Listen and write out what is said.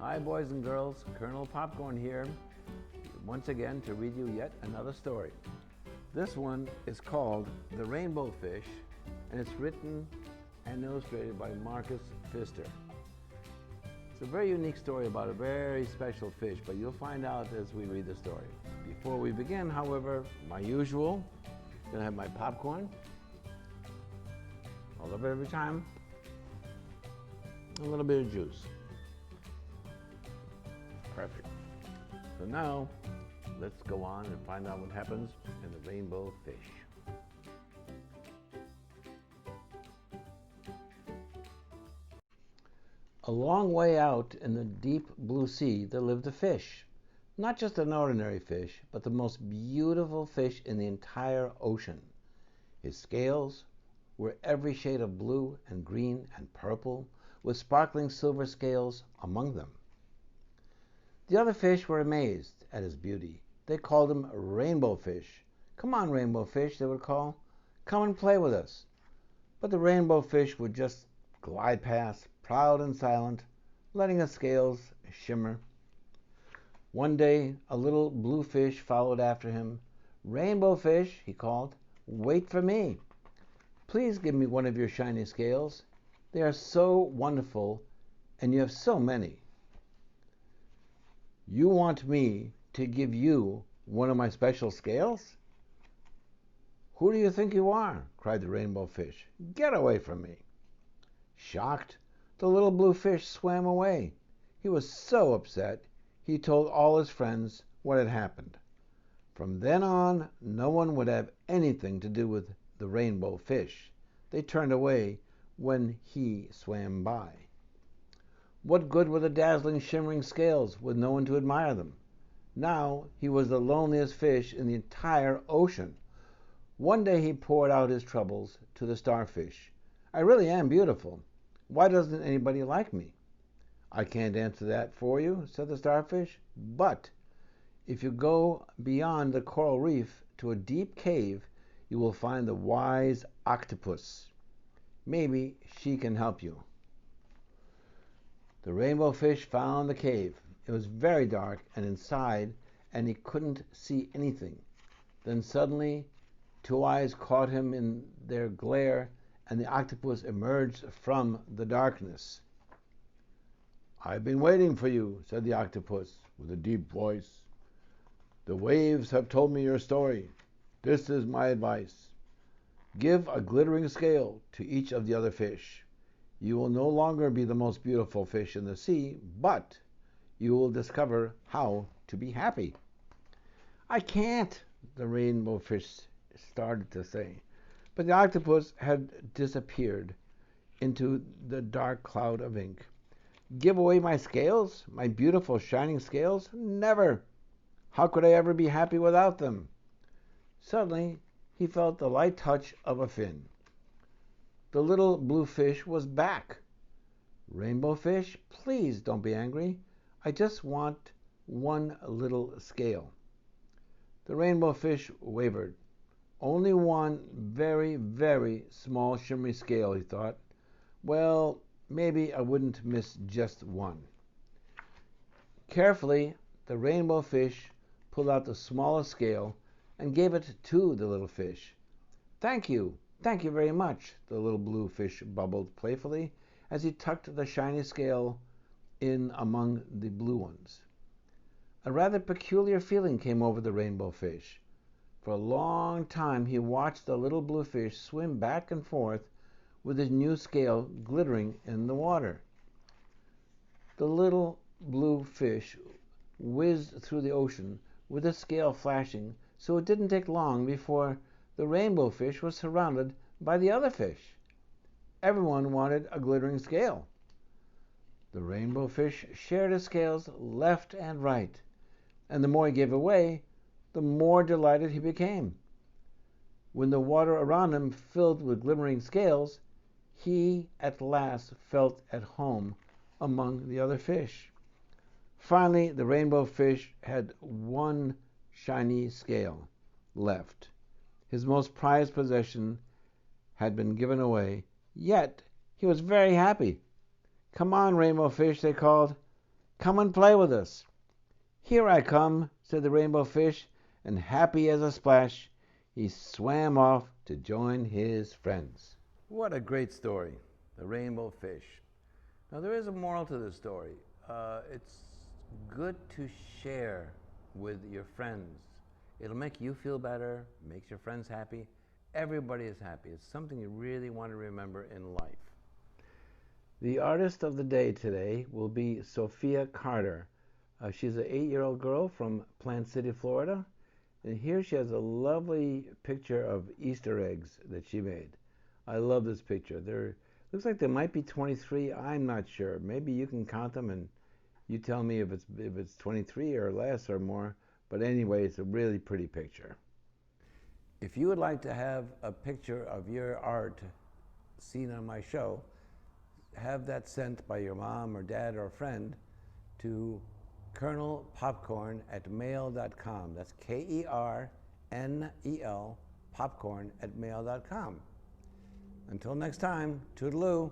Hi boys and girls, Colonel Popcorn here, once again to read you yet another story. This one is called The Rainbow Fish, and it's written and illustrated by Marcus Pfister. It's a very unique story about a very special fish, but you'll find out as we read the story. Before we begin, however, my usual, I'm gonna have my popcorn, a little bit every time, a little bit of juice. Perfect. So now, let's go on and find out what happens in the rainbow fish. A long way out in the deep blue sea there lived a fish. Not just an ordinary fish, but the most beautiful fish in the entire ocean. His scales were every shade of blue and green and purple, with sparkling silver scales among them. The other fish were amazed at his beauty. They called him Rainbow Fish. "Come on, Rainbow Fish," they would call. "Come and play with us." But the Rainbow Fish would just glide past, proud and silent, letting his scales shimmer. One day, a little blue fish followed after him. "Rainbow Fish," he called, "wait for me. Please give me one of your shiny scales. They are so wonderful, and you have so many." "You want me to give you one of my special scales? Who do you think you are?" cried the Rainbow Fish. "Get away from me." Shocked, the little blue fish swam away. He was so upset, he told all his friends what had happened. From then on, no one would have anything to do with the Rainbow Fish. They turned away when he swam by. What good were the dazzling, shimmering scales with no one to admire them? Now he was the loneliest fish in the entire ocean. One day he poured out his troubles to the starfish. "I really am beautiful. Why doesn't anybody like me?" "I can't answer that for you," said the starfish, "but if you go beyond the coral reef to a deep cave, you will find the wise octopus. Maybe she can help you." The Rainbow Fish found the cave. It was very dark and inside, and he couldn't see anything. Then suddenly, two eyes caught him in their glare, and the octopus emerged from the darkness. "I've been waiting for you," said the octopus with a deep voice. "The waves have told me your story. This is my advice. Give a glittering scale to each of the other fish. You will no longer be the most beautiful fish in the sea, but you will discover how to be happy." "I can't," the Rainbow Fish started to say, but the octopus had disappeared into the dark cloud of ink. "Give away my scales, my beautiful shining scales? Never! How could I ever be happy without them?" Suddenly he felt the light touch of a fin. The little blue fish was back. "Rainbow Fish, please don't be angry. I just want one little scale." The Rainbow Fish wavered. "Only one very, very small shimmery scale," he thought. "Well, maybe I wouldn't miss just one." Carefully, the Rainbow Fish pulled out the smallest scale and gave it to the little fish. Thank you very much," the little blue fish bubbled playfully as he tucked the shiny scale in among the blue ones. A rather peculiar feeling came over the Rainbow Fish. For a long time he watched the little blue fish swim back and forth with his new scale glittering in the water. The little blue fish whizzed through the ocean with the scale flashing, so it didn't take long before the Rainbow Fish was surrounded by the other fish. Everyone wanted a glittering scale. The Rainbow Fish shared his scales left and right, and the more he gave away, the more delighted he became. When the water around him filled with glimmering scales, he at last felt at home among the other fish. Finally, the Rainbow Fish had one shiny scale left. His most prized possession had been given away, yet he was very happy. "Come on, Rainbow Fish," they called. Come and play with us." "Here I come," said the rainbow fish, and happy as a splash, he swam off to join his friends. What a great story, the rainbow fish. Now there is a moral to this story. It's good to share with your friends. It'll make you feel better, makes your friends happy. Everybody is happy. It's something you really want to remember in life. The artist of the day today will be Sophia Carter. She's an 8-year-old girl from Plant City, Florida. And here she has a lovely picture of Easter eggs that she made. I love this picture. Looks like there might be 23. I'm not sure. Maybe you can count them and you tell me if it's 23 or less or more. But anyway, it's a really pretty picture. If you would like to have a picture of your art seen on my show, have that sent by your mom or dad or friend to kernelpopcorn@mail.com. That's KERNEL popcorn@mail.com. Until next time, toodaloo.